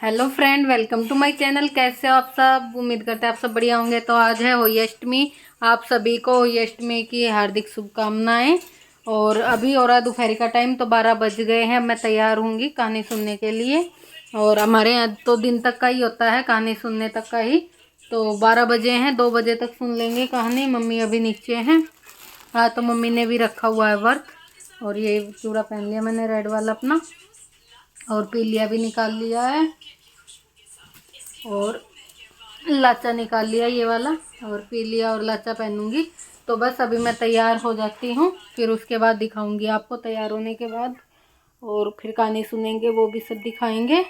Hello friend, welcome to my channel. कैसे हो आप सब? उम्मीद करते हैं आप सब बढ़िया होंगे। तो आज है होली अष्टमी। आप सभी को होली अष्टमी की हार्दिक शुभकामनाएं। और अभी हो रहा है दोपहर का टाइम, तो 12 बज गए हैं। मैं तैयार होंगी कहानी सुनने के लिए। और हमारे यहाँ तो दिन तक का ही होता है, कहानी सुनने तक का ही। तो 12 बजे हैं, 2 बजे तक सुन लेंगे कहानी। मम्मी अभी नीचे हैं। हाँ, तो मम्मी ने भी रखा हुआ है वर्क। और ये चूड़ा पहन लिया मैंने रेड वाला अपना, और पीलिया भी निकाल लिया है, और लाचा निकाल लिया ये वाला, और पीलिया और लाचा पहनूंगी। तो बस अभी मैं तैयार हो जाती हूँ, फिर उसके बाद दिखाऊंगी आपको तैयार होने के बाद। और फिर कहानी सुनेंगे, वो भी सब दिखाएंगे।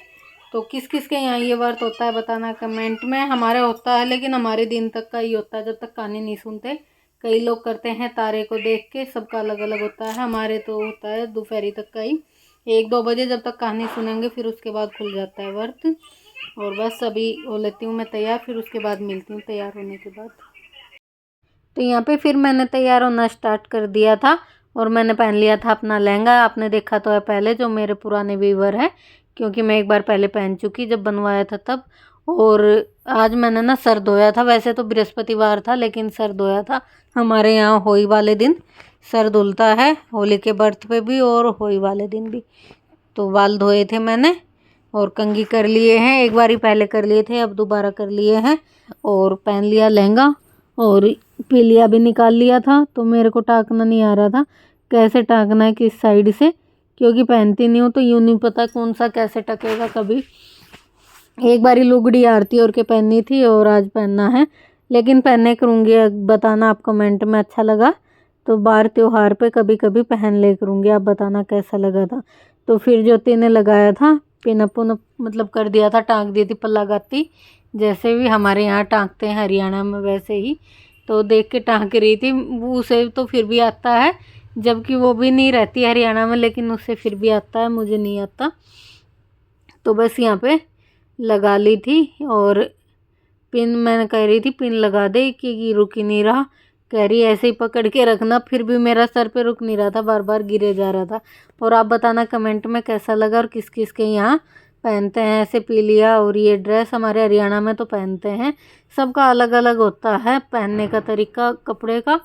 तो किस किस के यहाँ ये व्रत होता है बताना कमेंट में। हमारे होता है, लेकिन हमारे दिन तक का ही होता है, जब तक कहानी नहीं सुनते। कई लोग करते हैं तारे को देख के, सबका अलग अलग होता है। हमारे तो होता है दोपहरी तक का ही, 1-2 बजे जब तक कहानी सुनेंगे, फिर उसके बाद खुल जाता है व्रत। और बस अभी हो लेती हूँ मैं तैयार, फिर उसके बाद मिलती हूँ तैयार होने के बाद। तो यहाँ पे फिर मैंने तैयार होना स्टार्ट कर दिया था, और मैंने पहन लिया था अपना लहंगा। आपने देखा तो है पहले, जो मेरे पुराने व्यूवर है, क्योंकि मैं एक बार पहले पहन चुकी जब बनवाया था तब। और आज मैंने ना सर धोया था। वैसे तो बृहस्पतिवार था, लेकिन सर धोया था। हमारे यहाँ होली वाले दिन सर धुलता है, होली के बर्थ पे भी और होली वाले दिन भी। तो बाल धोए थे मैंने, और कंघी कर लिए हैं। एक बार ही पहले कर लिए थे, अब दोबारा कर लिए हैं। और पहन लिया लहंगा, और पीलिया भी निकाल लिया था। तो मेरे को टाँकना नहीं आ रहा था, कैसे टाँकना है किस साइड से, क्योंकि पहनती नहीं हूँ तो यूँ नहीं पता कौन सा कैसे टकेगा। कभी एक बारी लुगड़ी आरती और के पहननी थी, और आज पहनना है। लेकिन पहनने करूँगी, बताना आप कमेंट में अच्छा लगा तो बार त्योहार पे कभी कभी पहन ले करूँगी, आप बताना कैसा लगा था। तो फिर ज्योति ने लगाया था पिनअप उनअप, मतलब कर दिया था, टाँक दी थी पल्ला गाती, जैसे भी हमारे यहाँ टाँकते हैं हरियाणा में वैसे ही। तो देख के टाँक रही थी। वो उसे तो फिर भी आता है, जबकि वो भी नहीं रहती हरियाणा में, लेकिन उसे फिर भी आता है, मुझे नहीं आता। तो बस यहाँ पे लगा ली थी। और पिन मैंने कह रही थी पिन लगा दे, कि रुक ही नहीं रहा। कह रही ऐसे ही पकड़ के रखना, फिर भी मेरा सर पे रुक नहीं रहा था, बार बार गिरे जा रहा था। और आप बताना कमेंट में कैसा लगा, और किस किस के यहाँ पहनते हैं ऐसे पीलिया और ये ड्रेस। हमारे हरियाणा में तो पहनते हैं, सबका अलग अलग होता है पहनने का तरीका कपड़े का।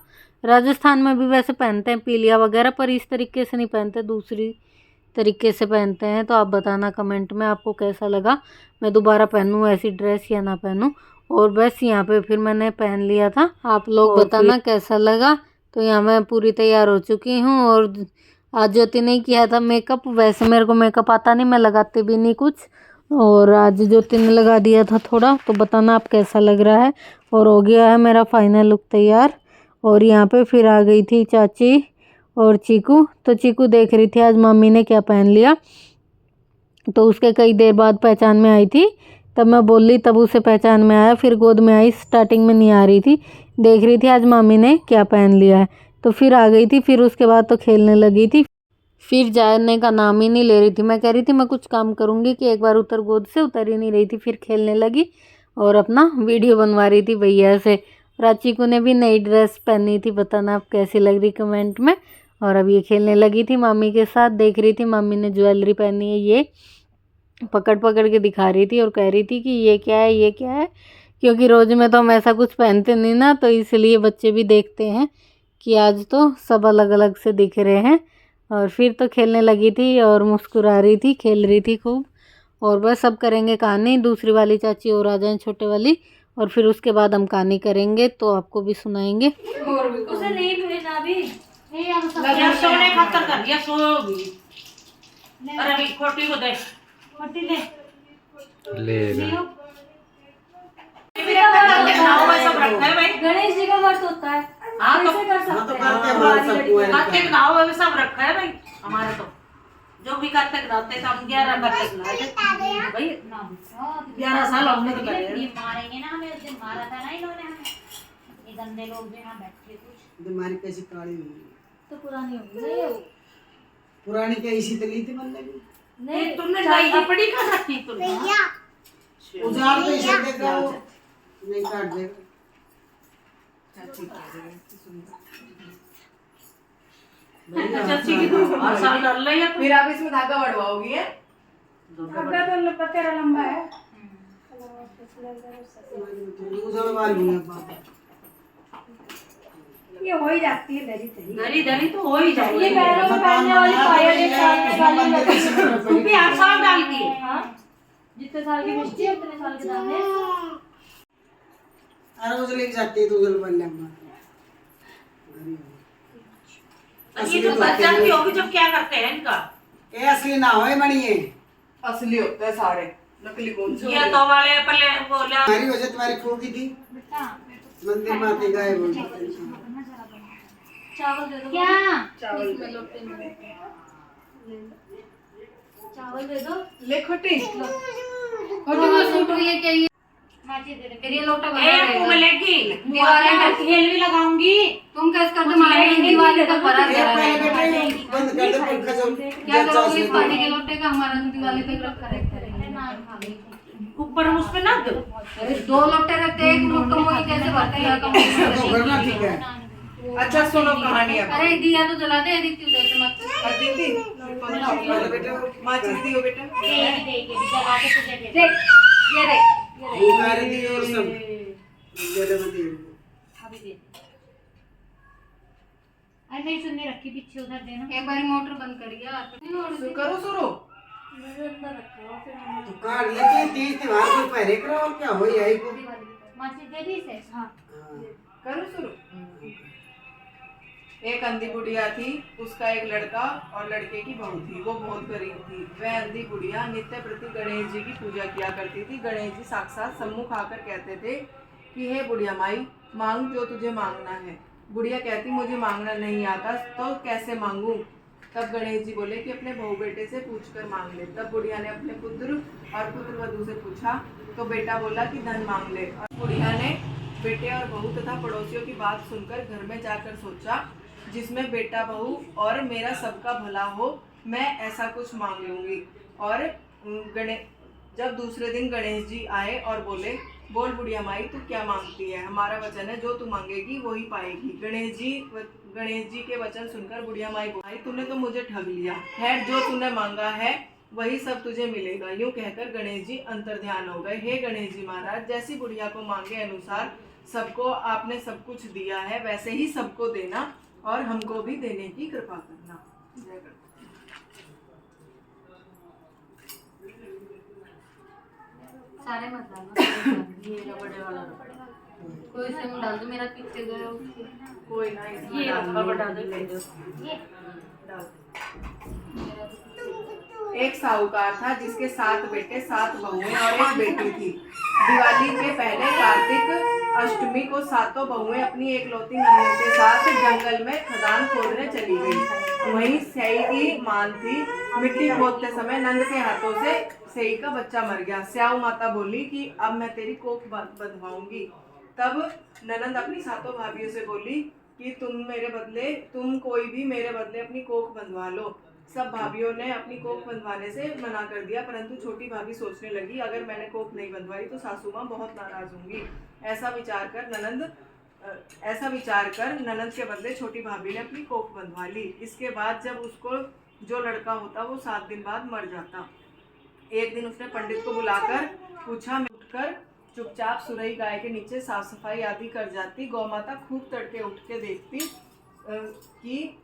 राजस्थान में भी वैसे पहनते हैं पीलिया वगैरह, पर इस तरीके से नहीं पहनते, दूसरी तरीके से पहनते हैं। तो आप बताना कमेंट में आपको कैसा लगा, मैं दोबारा पहनूँ ऐसी ड्रेस या ना पहनूँ। और बस यहाँ पे फिर मैंने पहन लिया था, आप लोग बताना कैसा लगा। तो यहाँ मैं पूरी तैयार हो चुकी हूँ। और आज ज्योति ने किया था मेकअप, वैसे मेरे को मेकअप आता नहीं, मैं लगाती भी नहीं कुछ। और आज ज्योति ने लगा दिया था थोड़ा। तो बताना आप कैसा लग रहा है। और हो गया है मेरा फाइनल लुक तैयार। और यहाँ पे फिर आ गई थी चाची और चीकू। तो चीकू देख रही थी आज मम्मी ने क्या पहन लिया, तो उसके कई देर बाद पहचान में आई थी। तब मैं बोली, तब उसे पहचान में आया, फिर गोद में आई। स्टार्टिंग में नहीं आ रही थी, देख रही थी आज मम्मी ने क्या पहन लिया है। तो फिर आ गई थी। फिर उसके बाद तो खेलने लगी थी, फिर जाने का नाम ही नहीं ले रही थी। मैं कह रही थी मैं कुछ काम करूँगी, कि एक बार उतर गोद से, उतर ही नहीं रही थी। फिर खेलने लगी और अपना वीडियो बनवा रही थी भैया से। प्राची को ने भी नई ड्रेस पहनी थी, बताना आप कैसी लग रही कमेंट में। और अब ये खेलने लगी थी मम्मी के साथ, देख रही थी मम्मी ने ज्वेलरी पहनी है, ये पकड़ पकड़ के दिखा रही थी। और कह रही थी कि ये क्या है, ये क्या है, क्योंकि रोज़ में तो हम ऐसा कुछ पहनते नहीं ना, तो इसलिए बच्चे भी देखते हैं कि आज तो सब अलग अलग से दिख रहे हैं। और फिर तो खेलने लगी थी और मुस्कुरा रही थी, खेल रही थी खूब। और बस अब करेंगे कहानी, दूसरी वाली चाची और आ जाएं, छोटे वाली, और फिर उसके बाद हम कहानी करेंगे, तो आपको भी सुनाएंगे। और भी उसे नहीं भेजना भी, लगा सोने खातर कर दिया, सो भी। अरे अभी खोटी को दे, खोटी ले ले गणेश जी का व्रत होता है। हाँ तो कर सकते हैं, कार्तिक नाव में सब रखा है भाई। हमारे तो जो भी कार्तिक नाते हम 11 कार्तिक नाते भाई, 11 साल हमने तो करे। ये मारेंगे ना हमें, उस दिन मारा था ना इन्होंने हमें, ये गंदे लोग भी यहाँ बैठे कुछ। तुम्हारी कैसी काली हुई तो पुरानी होगी ना ये, पुरानी कैसी तली थी मतलब नहीं, तुमने अपनी का रखी तुमने उजाड़ तो इसे देगा, वो नहीं काट देगा। चाची की तो हर साल डाल रही है, फिर आप इसमें धागा बढ़वाओगी है? तो तेरा लंबा है। ये हो ही जाती है दरी दरी दरी तो हो ही जाएगी। ये पैरों में पहनने वाली पायल एक साल में वाली लगी है। तुम भी 8 साल डाल की। हाँ, जितने साल की मिष्टी है उतने साल के दाने। अरे वो लेके जाती है तो उधर बन लेंगे। ये तो बच्चा की होगी जब क्या करते हैं इनका। ये असली ना होए मणि ये असली होता है सारे, नकली कौन से ये तो वाले पहले बोला हमारी वजह तुम्हारी खो की थी मंदिर माते गए बोल चावल दे दो क्या चावल इसमें लोटे में चावल दे दो। ले खोटी और वो सूट भी लेके आई माची दे दे। फिर ये लोटा बना ए रहेगा। मिलेगी दिवाली का खेल भी लगाऊंगी। तुम कैसे कर दो मारे दिवाली का फरार एक करा पहले रहेगा। बेटे बंद कर दे पंखा जो क्या करोगे इस पानी के लोटे का हमारा तो दिवाली पे रखा रहता है। ऊपर उस पे ना दो। अरे 2 लोटे रहते एक लोग तो वही कैसे भरते हैं तो करना ठीक है। अच्छा सुनो कहानी अब। अरे दिया तो जला दे दीदी उधर से मत दीदी पहले बेटे माचिस दियो बेटा। देख ये रे वो मारे दी और सब जले मत नहीं सुनने रखी पीछे उधर देना। एक बार मोटर बंद करिए आप करो शुरू। तो कार लेके 30 त्योहार को पहरे करो और क्या हो यही को माची दे दी से। हाँ करो शुरू। एक अंधी बुढ़िया थी, उसका एक लड़का और लड़के की बहू थी। वो बहुत गरीब थी। वह अंधी बुढ़िया नित्य प्रति गणेश जी की पूजा किया करती थी। गणेश जी साक्षात सम्मुख आकर कहते थे कि हे बुढ़िया माई, मांग जो तुझे मांगना है। बुढ़िया कहती मुझे मांगना नहीं आता तो कैसे मांगूं। तब गणेश जी बोले कि अपने बहू बेटे से पूछकर मांग ले। तब बुढ़िया ने अपने पुत्र और पुत्र वधू से पूछा तो बेटा बोला कि धन मांग ले। और बुढ़िया ने बेटे और बहू तथा पड़ोसियों की बात सुनकर घर में जाकर सोचा जिसमें बेटा बहू और मेरा सबका भला हो, मैं ऐसा कुछ मांग लूंगी। और जब दूसरे दिन गणेश जी आए और बोले बोल बुढ़िया माई तू क्या मांगती है, हमारा वचन है जो तू मांगेगी वही पाएगी। गणेश जी के वचन सुनकर बुढ़िया माई बोली तूने तो मुझे ठग लिया, खैर जो तूने मांगा है वही सब तुझे मिलेगा। यूं कहकर गणेश जी अंतर्ध्यान हो गए। हे गणेश जी महाराज, जैसी बुढ़िया को मांगे अनुसार सबको आपने सब कुछ दिया है, वैसे ही सबको देना और हमको भी देने की कृपा करना। जय गणेश। सारे मत डालना ये बड़े वाला कोई से में डाल दो मेरा पीछे गया उसके कोई ना इसमें ये डाल ऊपर डाल दो। डाल। एक साहूकार था जिसके 7 बेटे 7 बहुएं और एक बेटी थी। दिवाली के पहले कार्तिक अष्टमी को 7 बहुएं अपनी एकलौती नंद के साथ जंगल में खदान खोदने चली गई। वहीं स्याही की मान थी। मिट्टी खोदते समय नंद के हाथों से स्याही का बच्चा मर गया। स्याऊ माता बोली कि अब मैं तेरी कोख बंधवाऊंगी। तब ननंद अपनी 7 भाभियों से बोली कि तुम कोई भी मेरे बदले अपनी कोख बंधवा लो। सब भाभियों ने अपनी कोख बंधवाने से मना कर दिया, परंतु छोटी भाभी सोचने लगी अगर मैंने कोख नहीं बंधवाई तो सासू माँ बहुत नाराज होंगी। ऐसा विचार कर ननंद के बदले छोटी भाभी ने अपनी कोख बंधवा ली। इसके बाद जब उसको जो लड़का होता वो 7 दिन बाद मर जाता। एक दिन उसने पंडित को बुलाकर पूछा। मैं उठकर चुपचाप सुरई गाय के नीचे साफ सफाई आदि कर जाती। गौ माता खूब तड़के उठ के देखती कि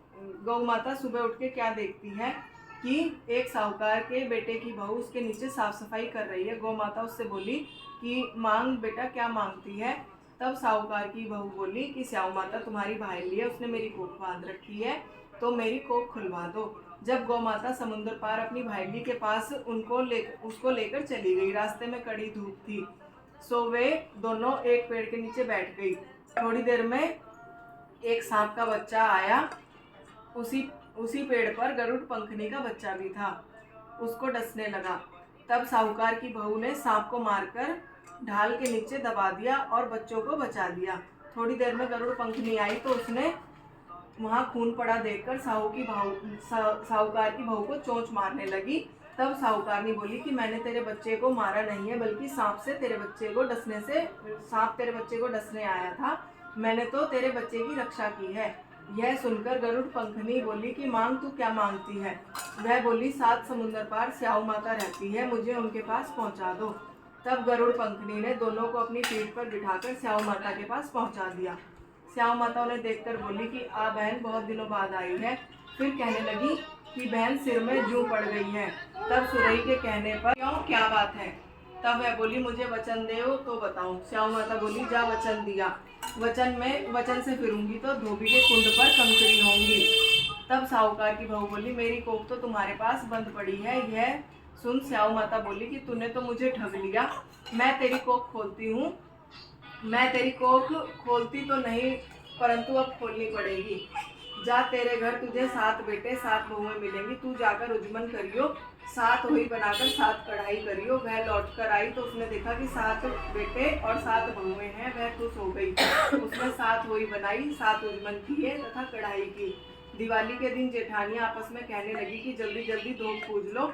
गौ माता सुबह उठ के क्या देखती है कि एक साहूकार के बेटे की बहू उसके नीचे साफ सफाई कर रही है। गौ माता उससे बोली कि मांग बेटा क्या मांगती है। तब साहूकार की बहू बोली कि स्याऊ माता तुम्हारी भाईली है, उसने मेरी कोख बांध रखी है तो मेरी कोख खुलवा दो। जब गौ माता समुद्र पार अपनी भाईली के पास उसको लेकर चली गई। रास्ते में कड़ी धूप थी, सो वे दोनों एक पेड़ के नीचे बैठ गई। थोड़ी देर में एक सांप का बच्चा आया। उसी पेड़ पर गरुड़ पंखनी का बच्चा भी था, उसको डसने लगा। तब साहूकार की बहू ने सांप को मारकर ढाल के नीचे दबा दिया और बच्चों को बचा दिया। थोड़ी देर में गरुड़ पंखनी आई तो उसने वहां खून पड़ा देखकर साहूकार की बहू को चोंच मारने लगी। तब साहूकारनी बोली कि मैंने तेरे बच्चे को मारा नहीं है, बल्कि सांप तेरे बच्चे को डसने आया था। मैंने तो तेरे बच्चे की रक्षा की है। यह सुनकर गरुड़ पंखनी बोली कि मांग तू क्या मांगती है। वह बोली 7 समुंदर पार स्याऊ माता रहती है, मुझे उनके पास पहुंचा दो। तब गरुड़ पंखनी ने दोनों को अपनी पीठ पर बिठाकर स्याऊ माता के पास पहुंचा दिया। स्याऊ माता उन्हें देखकर बोली कि आ बहन बहुत दिनों बाद आई है। फिर कहने लगी कि बहन सिर में जूं पड़ गई है। तब सुरई के कहने पर क्यों क्या बात है। तब वह बोली मुझे वचन दे तो बताऊं। स्याऊ माता बोली जा वचन दिया, वचन से फिरूंगी तो धोबी के कुंड पर कंकरी होंगी। तब साहूकार की बहू बोली मेरी कोख तो तुम्हारे पास बंद पड़ी है। यह सुन स्याऊ माता बोली कि तूने तो मुझे ठग लिया, मैं तेरी कोख खोलती हूँ। मैं तेरी कोख खोलती तो नहीं परंतु अब खोलनी पड़ेगी। जा तेरे घर तुझे 7 बेटे 7 बहुएं मिलेंगी, तू जाकर उजमन करियो, 7 होई बनाकर 7 कढ़ाई करियो। वह लौट कर आई तो उसने देखा कि 7 बेटे और 7 बहुएं हैं। वह खुश हो गई। उसने 7 होई बनाई, 7 उजमन किए तथा कढ़ाई की। दिवाली के दिन जेठानियां आपस में कहने लगी कि जल्दी जल्दी धूप पूज लो,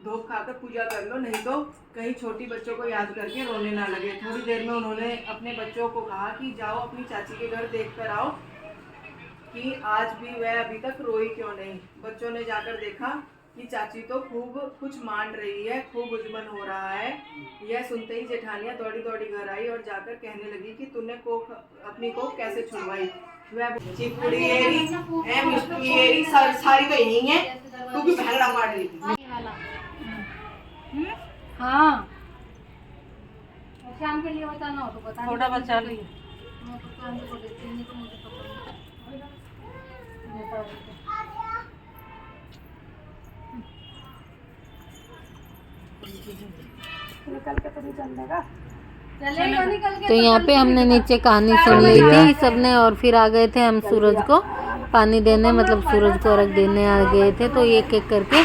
धूप खाकर पूजा कर लो, नहीं तो कहीं छोटी बच्चों को याद करके रोने ना लगे। थोड़ी देर में उन्होंने अपने बच्चों को कहा कि जाओ अपनी चाची के घर देख कर आओ कि आज भी वह अभी तक रोई क्यों नहीं। बच्चों ने जाकर देखा कि चाची तो खूब कुछ मान रही है, खूब उजमन हो रहा है। यह सुनते ही जेठानियां दौड़ी दौड़ी घर आई और जाकर कहने लगी कि तूने अपनी कोख कैसे छुड़वाई। वह चिपड़िएरी है मिष्टिएरी सारी तो यही है, तू भी भैंगड़ा मार रही थी। ये वाला हाँ शाम के लिए बताना हो तो बता। थोड़ा बचा ली। मैं तो शाम को देती हूँ, नहीं तो मुझे पता चलेगा निकल के। तो यहाँ पे हमने नीचे कहानी सुन ली थी सबने, और फिर आ गए थे हम सूरज को पानी देने, मतलब सूरज को अर्घ देने आ गए थे। तो एक एक करके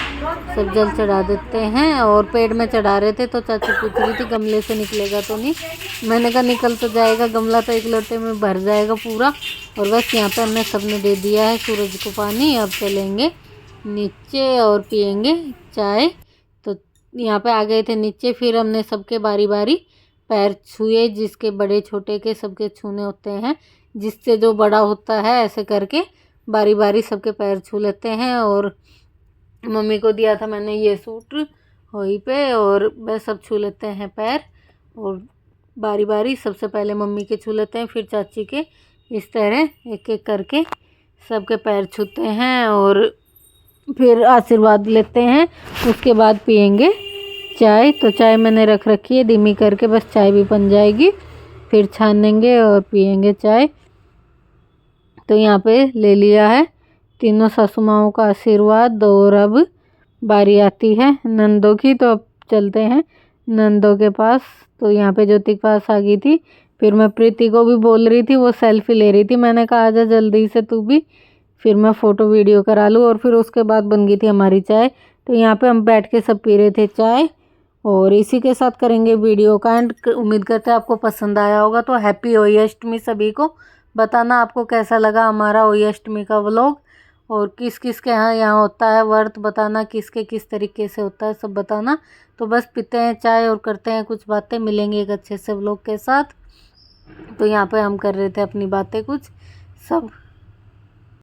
सब जल चढ़ा देते हैं और पेड़ में चढ़ा रहे थे। तो चाची पूछ रही थी गमले से निकलेगा तो नहीं, मैंने कहा निकल तो जाएगा, गमला तो एक लोटे में भर जाएगा पूरा। और बस यहाँ पे हमने सबने दे दिया है सूरज को पानी। अब चलेंगे नीचे और पियेंगे चाय। तो यहाँ पे आ गए थे नीचे, फिर हमने सबके बारी बारी पैर छुए, जिसके बड़े छोटे के सबके छूने होते हैं, जिससे जो बड़ा होता है ऐसे करके बारी बारी सबके पैर छू लेते हैं। और मम्मी को दिया था मैंने ये सूट वहीं पे, और बस सब छू लेते हैं पैर और बारी बारी सबसे पहले मम्मी के छू लेते हैं, फिर चाची के, इस तरह एक एक करके सबके पैर छूते हैं और फिर आशीर्वाद लेते हैं। उसके बाद पियेंगे चाय। तो चाय मैंने रख रखी है धीमी करके, बस चाय भी बन जाएगी, फिर छानेंगे और पियेंगे चाय। तो यहाँ पे ले लिया है तीनों सासू माओं का आशीर्वाद और अब बारी आती है नंदों की। तो अब चलते हैं नंदों के पास। तो यहाँ पे ज्योति के पास आ गई थी, फिर मैं प्रीति को भी बोल रही थी, वो सेल्फी ले रही थी, मैंने कहा आजा जल्दी से तू भी, फिर मैं फ़ोटो वीडियो करा लूँ। और फिर उसके बाद बन गई थी हमारी चाय। तो यहाँ पे हम बैठ के सब पी रहे थे चाय, और इसी के साथ करेंगे वीडियो का एंड। उम्मीद करते हैं आपको पसंद आया होगा। तो हैप्पी होली अष्टमी सभी को। बताना आपको कैसा लगा हमारा होली अष्टमी का व्लॉग, और किस किस के यहाँ होता है व्रत, बताना किसके किस तरीके से होता है सब बताना। तो बस पीते हैं चाय और करते हैं कुछ बातें, मिलेंगे एक अच्छे से व्लॉग के साथ। तो यहाँ पे हम कर रहे थे अपनी बातें कुछ सब।